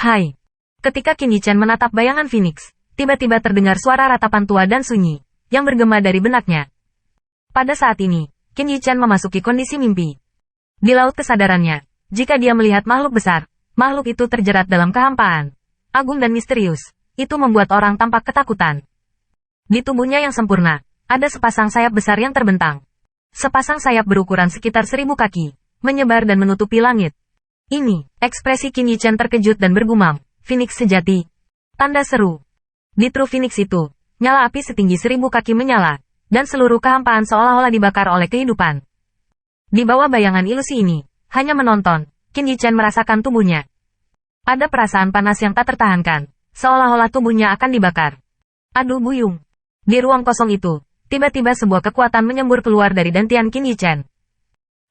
Hai. Ketika Qin Yichen menatap bayangan Phoenix, tiba-tiba terdengar suara ratapan tua dan sunyi, yang bergema dari benaknya. Pada saat ini, Qin Yichen memasuki kondisi mimpi. Di laut kesadarannya, jika dia melihat makhluk besar, makhluk itu terjerat dalam kehampaan. Agung dan misterius, itu membuat orang tampak ketakutan. Di tubuhnya yang sempurna, ada sepasang sayap besar yang terbentang. Sepasang sayap berukuran sekitar 1000 kaki, menyebar dan menutupi langit. Ini, ekspresi Qin Yichen terkejut dan bergumam, Phoenix sejati. Tanda seru. Di True Phoenix itu, nyala api setinggi 1000 kaki menyala, dan seluruh kehampaan seolah-olah dibakar oleh kehidupan. Di bawah bayangan ilusi ini, hanya menonton, Qin Yichen merasakan tubuhnya. Ada perasaan panas yang tak tertahankan, seolah-olah tubuhnya akan dibakar. Aduh buyung. Di ruang kosong itu, tiba-tiba sebuah kekuatan menyembur keluar dari dantian Qin Yichen.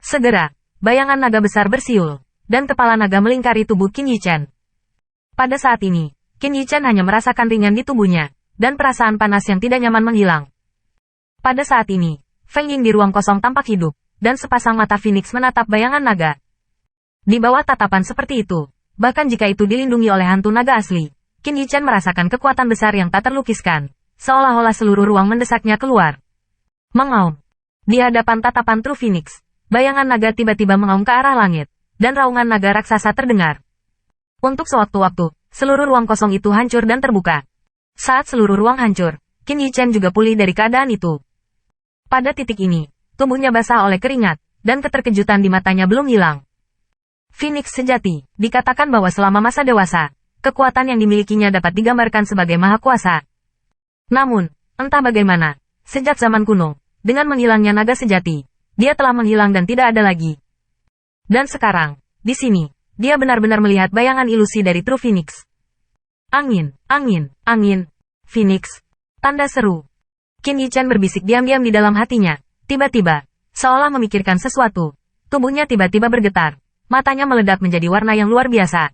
Segera, bayangan naga besar bersiul, dan kepala naga melingkari tubuh Qin Yichen. Pada saat ini, Qin Yichen hanya merasakan ringan di tubuhnya, dan perasaan panas yang tidak nyaman menghilang. Pada saat ini, Feng Ying di ruang kosong tampak hidup, dan sepasang mata Phoenix menatap bayangan naga. Di bawah tatapan seperti itu, bahkan jika itu dilindungi oleh hantu naga asli, Qin Yichen merasakan kekuatan besar yang tak terlukiskan, seolah-olah seluruh ruang mendesaknya keluar. Mengaum. Di hadapan tatapan True Phoenix, bayangan naga tiba-tiba mengaum ke arah langit, dan raungan naga raksasa terdengar. Untuk sewaktu-waktu, seluruh ruang kosong itu hancur dan terbuka. Saat seluruh ruang hancur, Qin Yichen juga pulih dari keadaan itu. Pada titik ini, tubuhnya basah oleh keringat, dan keterkejutan di matanya belum hilang. Phoenix sejati, dikatakan bahwa selama masa dewasa, kekuatan yang dimilikinya dapat digambarkan sebagai maha kuasa. Namun, entah bagaimana, sejak zaman kuno, dengan menghilangnya naga sejati, dia telah menghilang dan tidak ada lagi. Dan sekarang, di sini, dia benar-benar melihat bayangan ilusi dari True Phoenix. Angin, angin, angin. Phoenix. Tanda seru. Qin Yichen berbisik diam-diam di dalam hatinya. Tiba-tiba, seolah memikirkan sesuatu, tubuhnya tiba-tiba bergetar. Matanya meledak menjadi warna yang luar biasa.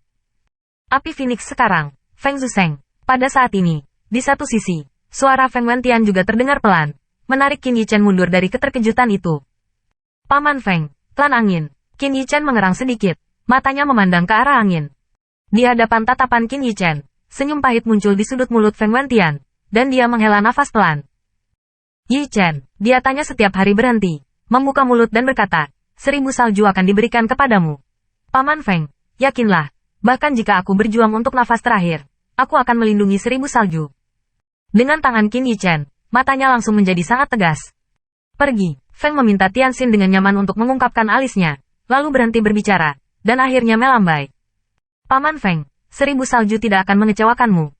Api Phoenix sekarang, Feng Zhusheng. Pada saat ini, di satu sisi, suara Feng Wentian juga terdengar pelan, menarik Qin Yichen mundur dari keterkejutan itu. Paman Feng, klan angin. Qin Yichen mengerang sedikit. Matanya memandang ke arah angin. Di hadapan tatapan Qin Yichen, senyum pahit muncul di sudut mulut Feng Wentian, dan dia menghela nafas pelan. Yichen, dia tanya setiap hari berhenti, membuka mulut dan berkata, 1000 salju akan diberikan kepadamu. Paman Feng, yakinlah, bahkan jika aku berjuang untuk nafas terakhir, aku akan melindungi 1000 salju. Dengan tangan Qin Yichen, matanya langsung menjadi sangat tegas. Pergi, Feng meminta Tianxin dengan nyaman untuk mengungkapkan alisnya, lalu berhenti berbicara. Dan akhirnya melambai. Paman Feng, 1000 salju tidak akan mengecewakanmu.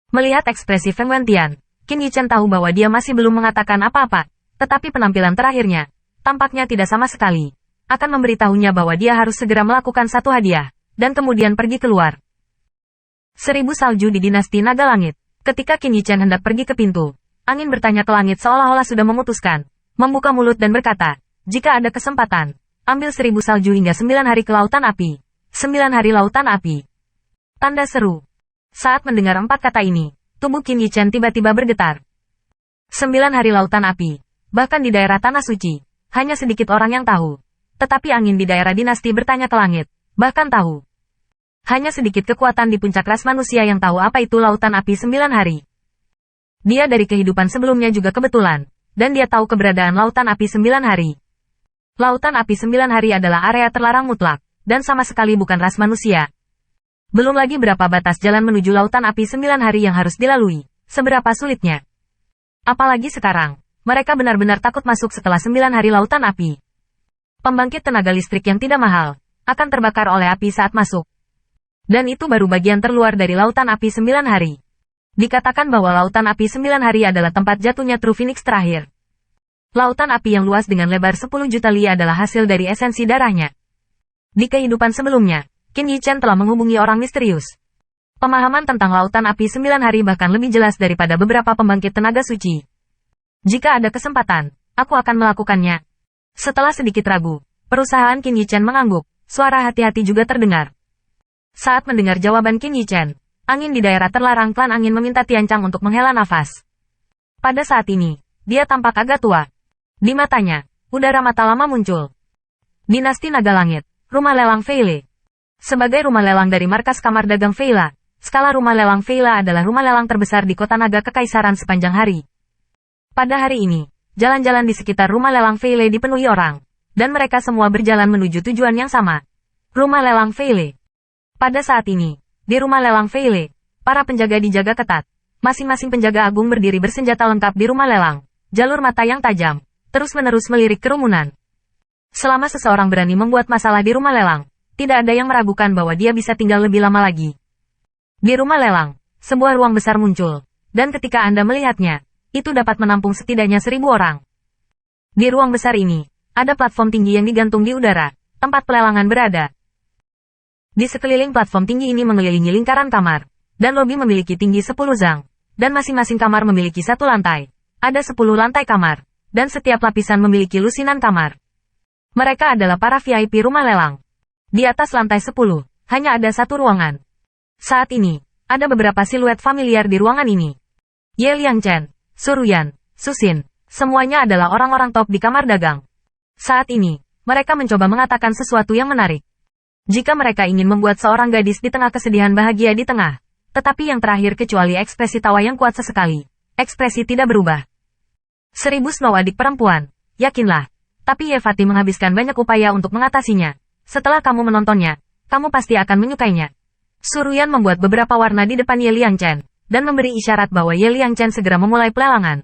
Melihat ekspresi Feng Wentian, Qin Yichen tahu bahwa dia masih belum mengatakan apa-apa, tetapi penampilan terakhirnya, tampaknya tidak sama sekali, akan memberitahunya bahwa dia harus segera melakukan satu hadiah, dan kemudian pergi keluar. 1000 salju di dinasti Naga Langit. Ketika Qin Yichen hendak pergi ke pintu, angin bertanya ke langit seolah-olah sudah memutuskan, membuka mulut dan berkata, jika ada kesempatan, ambil 1000 salju hingga 9 hari ke lautan api. 9 hari lautan api. Tanda seru. Saat mendengar 4 kata ini, tubuh Qin Yichen tiba-tiba bergetar. 9 hari lautan api. Bahkan di daerah Tanah Suci, hanya sedikit orang yang tahu. Tetapi angin di daerah dinasti bertanya ke langit, bahkan tahu. Hanya sedikit kekuatan di puncak ras manusia yang tahu apa itu lautan api 9 hari. Dia dari kehidupan sebelumnya juga kebetulan, dan dia tahu keberadaan lautan api 9 hari. Lautan api 9 hari adalah area terlarang mutlak, dan sama sekali bukan ras manusia. Belum lagi berapa batas jalan menuju lautan api 9 hari yang harus dilalui, seberapa sulitnya. Apalagi sekarang, mereka benar-benar takut masuk setelah 9 hari lautan api. Pembangkit tenaga listrik yang tidak mahal, akan terbakar oleh api saat masuk. Dan itu baru bagian terluar dari lautan api 9 hari. Dikatakan bahwa lautan api 9 hari adalah tempat jatuhnya True Phoenix terakhir. Lautan api yang luas dengan lebar 10 juta li adalah hasil dari esensi darahnya. Di kehidupan sebelumnya, Qin Yichen telah menghubungi orang misterius. Pemahaman tentang lautan api 9 hari bahkan lebih jelas daripada beberapa pembangkit tenaga suci. Jika ada kesempatan, aku akan melakukannya. Setelah sedikit ragu, perusahaan Qin Yichen mengangguk, suara hati-hati juga terdengar. Saat mendengar jawaban Qin Yichen, angin di daerah terlarang klan angin meminta Tianchang untuk menghela nafas. Pada saat ini, dia tampak agak tua. Di matanya, udara mata lama muncul. Dinasti Naga Langit, rumah lelang Feile. Sebagai rumah lelang dari markas kamar dagang Veila, skala rumah lelang Veila adalah rumah lelang terbesar di kota naga kekaisaran sepanjang hari. Pada hari ini, jalan-jalan di sekitar rumah lelang Veile dipenuhi orang, dan mereka semua berjalan menuju tujuan yang sama. Rumah lelang Veile. Pada saat ini, di rumah lelang Veile, para penjaga dijaga ketat. Masing-masing penjaga agung berdiri bersenjata lengkap di rumah lelang. Jalur mata yang tajam, terus-menerus melirik kerumunan. Selama seseorang berani membuat masalah di rumah lelang, tidak ada yang meragukan bahwa dia bisa tinggal lebih lama lagi. Di rumah lelang, sebuah ruang besar muncul, dan ketika Anda melihatnya, itu dapat menampung setidaknya 1.000 orang. Di ruang besar ini, ada platform tinggi yang digantung di udara, tempat pelelangan berada. Di sekeliling platform tinggi ini mengelilingi lingkaran kamar, dan lobi memiliki tinggi 10 zang, dan masing-masing kamar memiliki 1 lantai. Ada 10 lantai kamar, dan setiap lapisan memiliki lusinan kamar. Mereka adalah para VIP rumah lelang. Di atas lantai 10, hanya ada 1 ruangan. Saat ini, ada beberapa siluet familiar di ruangan ini. Ye Liangchen, Suruyan, Susin, semuanya adalah orang-orang top di kamar dagang. Saat ini, mereka mencoba mengatakan sesuatu yang menarik. Jika mereka ingin membuat seorang gadis di tengah kesedihan bahagia di tengah, tetapi yang terakhir kecuali ekspresi tawa yang kuat sesekali, ekspresi tidak berubah. 1000 Snow adik perempuan, yakinlah. Tapi Ye Fatih menghabiskan banyak upaya untuk mengatasinya. Setelah kamu menontonnya, kamu pasti akan menyukainya. Suruyan membuat beberapa warna di depan Ye Liangchen, dan memberi isyarat bahwa Ye Liangchen segera memulai pelelangan.